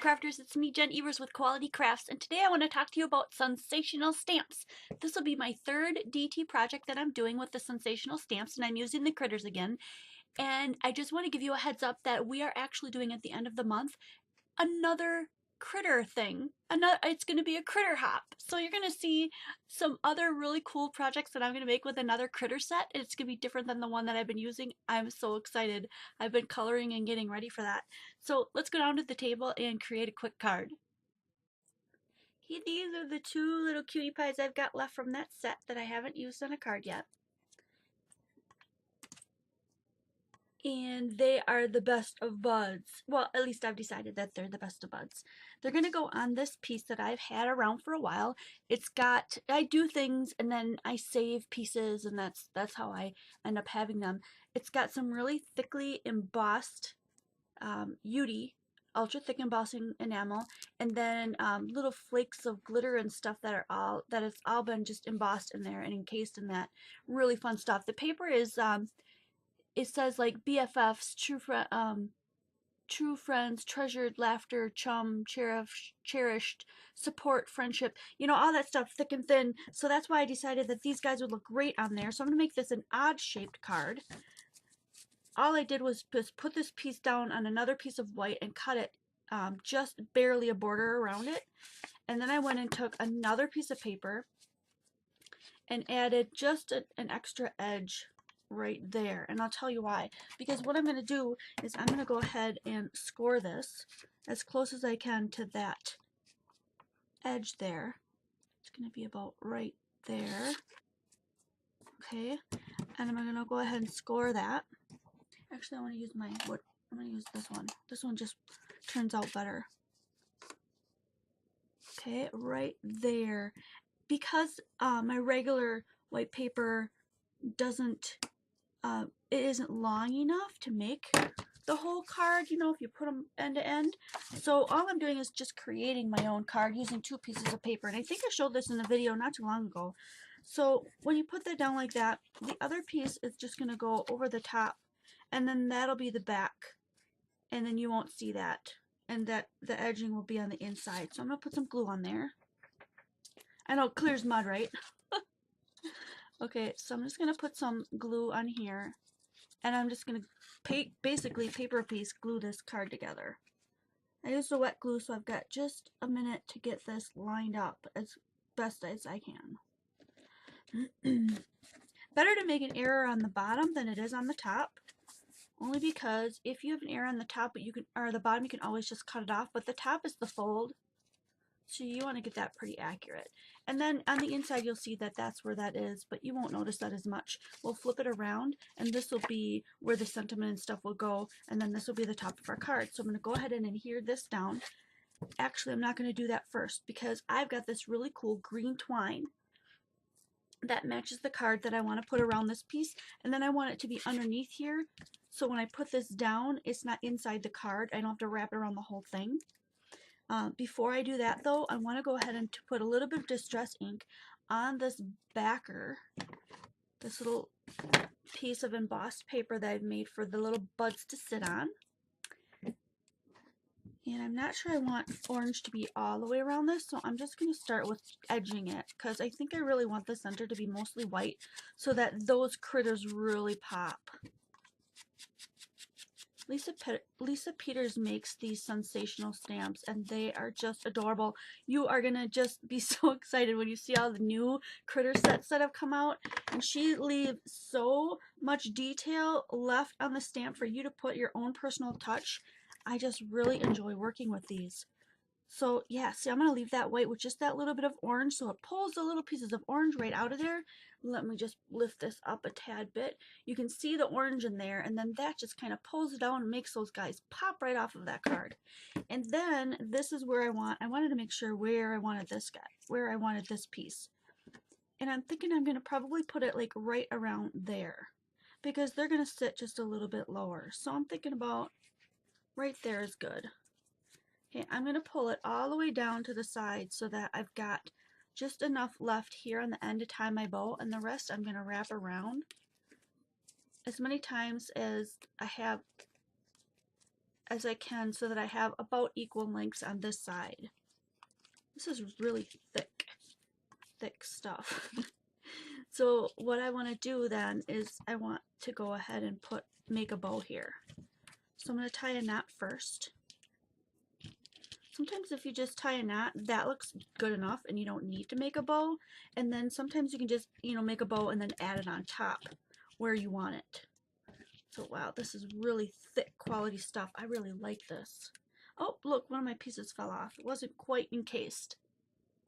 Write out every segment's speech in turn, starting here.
crafters, it's me, Jen Evers with Quality Crafts, and today I want to talk to you about Sunsational Stamps. This will be my third DT project that I'm doing with the Sunsational Stamps, and I'm using the critters again. And I just want to give you a heads up that we are actually doing at the end of the month another critter thing. It's going to be a critter hop. So you're going to see some other really cool projects that I'm going to make with another critter set. It's going to be different than the one that I've been using. I'm so excited. I've been coloring and getting ready for that. So let's go down to the table and create a quick card. Okay, these are the two little cutie pies I've got left from that set that I haven't used on a card yet. And they are the best of buds. Well, at least I've decided that they're the best of buds. They're going to go on this piece that I've had around for a while. It's got, I do things and then I save pieces, and that's how I end up having them. It's got some really thickly embossed UD, ultra thick embossing enamel, and then little flakes of glitter and stuff that it's all been just embossed in there and encased in that. Really fun stuff. The paper is it says like BFFs, true friends, treasured, laughter, chum, cherished, support, friendship, you know, all that stuff, thick and thin. So that's why I decided that these guys would look great on there. So I'm going to make this an odd shaped card. All I did was just put this piece down on another piece of white and cut it just barely a border around it. And then I went and took another piece of paper and added just an extra edge right there, and I'll tell you why. Because what I'm going to do is I'm going to go ahead and score this as close as I can to that edge there. It's going to be about right there. Okay, and I'm going to go ahead and score that. Actually, I want to use my wood. I'm going to use this one. This one just turns out better. Okay, right there. Because my regular white paper doesn't it isn't long enough to make the whole card, you know, if you put them end to end. So all I'm doing is just creating my own card using two pieces of paper, and I think I showed this in a video not too long ago. So when you put that down like that, the other piece is just going to go over the top, and then that'll be the back, and then you won't see that, and that the edging will be on the inside. So I'm going to put some glue on there. I know it clears mud, right? Okay, so I'm just going to put some glue on here, and I'm just going to basically paper piece glue this card together. I used a wet glue, so I've got just a minute to get this lined up as best as I can. Better to make an error on the bottom than it is on the top, only because if you have an error on the top, but or the bottom, you can always just cut it off, but the top is the fold. So you want to get that pretty accurate. And then on the inside you'll see that that's where that is, but you won't notice that as much. We'll flip it around, and this will be where the sentiment and stuff will go, and then this will be the top of our card. So I'm going to go ahead and adhere this down. Actually, I'm not going to do that first because I've got this really cool green twine that matches the card that I want to put around this piece, and then I want it to be underneath here. So when I put this down, it's not inside the card. I don't have to wrap it around the whole thing. Before I do that though, I want to go ahead and put a little bit of distress ink on this backer, this little piece of embossed paper that I've made for the little buds to sit on. And I'm not sure I want orange to be all the way around this, so I'm just going to start with edging it, because I think I really want the center to be mostly white so that those critters really pop. Lisa Peters makes these Sunsational stamps, and they are just adorable. You are going to just be so excited when you see all the new critter sets that have come out. And she leaves so much detail left on the stamp for you to put your own personal touch. I just really enjoy working with these. So yeah, see, I'm going to leave that white with just that little bit of orange, so it pulls the little pieces of orange right out of there. Let me just lift this up a tad bit. You can see the orange in there, and then that just kind of pulls it down and makes those guys pop right off of that card. And then this is where I wanted to make sure where I wanted this piece. And I'm thinking I'm going to probably put it like right around there, because they're going to sit just a little bit lower. So I'm thinking about right there is good. Okay, I'm going to pull it all the way down to the side so that I've got just enough left here on the end to tie my bow, and the rest I'm going to wrap around as many times as I have as I can so that I have about equal lengths on this side. This is really thick stuff. So what I want to do then is I want to go ahead and make a bow here. So I'm going to tie a knot first. Sometimes if you just tie a knot, that looks good enough and you don't need to make a bow. And then sometimes you can just, make a bow and then add it on top where you want it. So wow, this is really thick quality stuff. I really like this. Oh, look, one of my pieces fell off. It wasn't quite encased.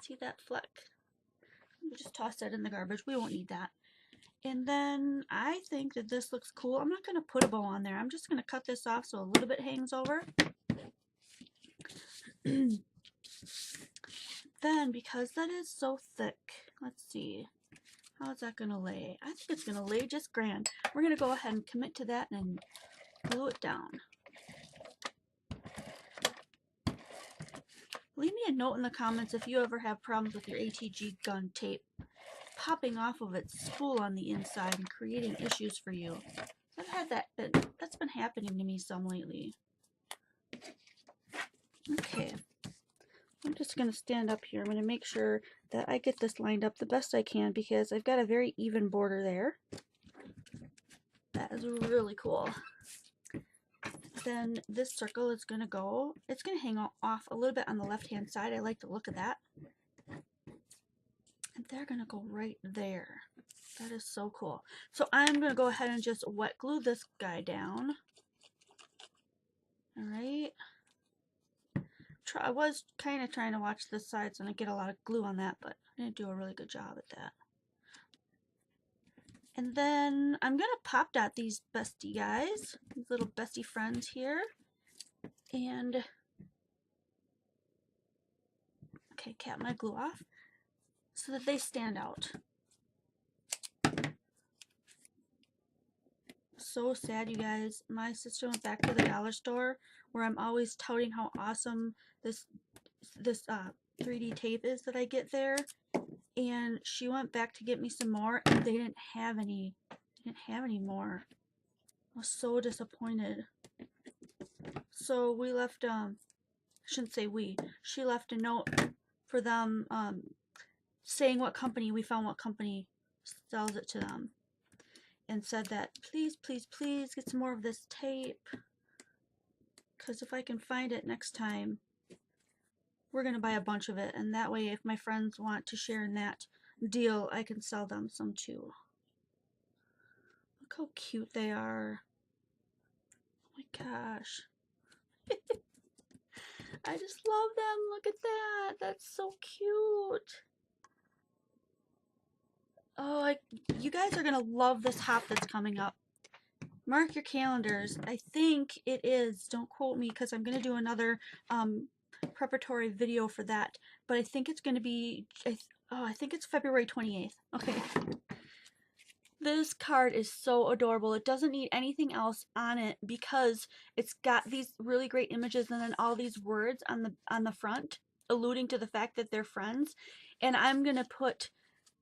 See that fleck? We'll just toss that in the garbage. We won't need that. And then I think that this looks cool. I'm not going to put a bow on there. I'm just going to cut this off so a little bit hangs over. Then, because that is so thick, let's see, how is that going to lay? I think it's going to lay just grand. We're going to go ahead and commit to that and glue it down. Leave me a note in the comments if you ever have problems with your ATG gun tape popping off of its spool on the inside and creating issues for you. I've had that's been happening to me some lately. Okay, I'm just going to stand up here. I'm going to make sure that I get this lined up the best I can because I've got a very even border there. That is really cool. Then this circle is going to go, it's going to hang off a little bit on the left hand side. I like the look of that. And they're going to go right there. That is so cool. So I'm going to go ahead and just wet glue this guy down. Alright. I was kind of trying to watch this side so I get a lot of glue on that, but I didn't do a really good job at that. And then I'm going to pop dot these bestie guys, these little bestie friends here. And, okay, cap my glue off so that they stand out. So sad, you guys. My sister went back to the dollar store where I'm always touting how awesome this 3D tape is that I get there, and she went back to get me some more and they didn't have any more. I was so disappointed. So we left shouldn't say we, she left a note for them saying what company, we found what company sells it to them, and said that please get some more of this tape, because if I can find it next time, we're going to buy a bunch of it, and that way if my friends want to share in that deal, I can sell them some too. Look how cute they are. Oh my gosh. I just love them. Look at that. That's so cute. Oh, you guys are going to love this hop that's coming up. Mark your calendars. I think it is. Don't quote me because I'm going to do another preparatory video for that. But I think it's going to be, I think it's February 28th. Okay. This card is so adorable. It doesn't need anything else on it because it's got these really great images and then all these words on the front alluding to the fact that they're friends. And I'm going to put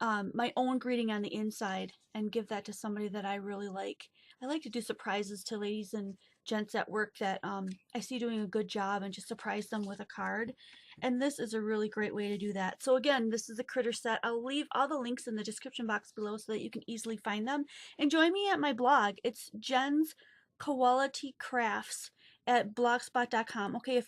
my own greeting on the inside and give that to somebody that I really like. I like to do surprises to ladies and gents at work that I see doing a good job and just surprise them with a card. And this is a really great way to do that. So again, this is a critter set. I'll leave all the links in the description box below so that you can easily find them. And join me at my blog. It's Jen's Quality Crafts at blogspot.com. Okay,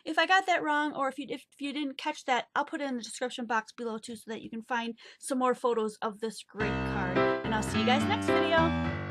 if I got that wrong, or if you didn't catch that, I'll put it in the description box below too so that you can find some more photos of this great card. And I'll see you guys next video.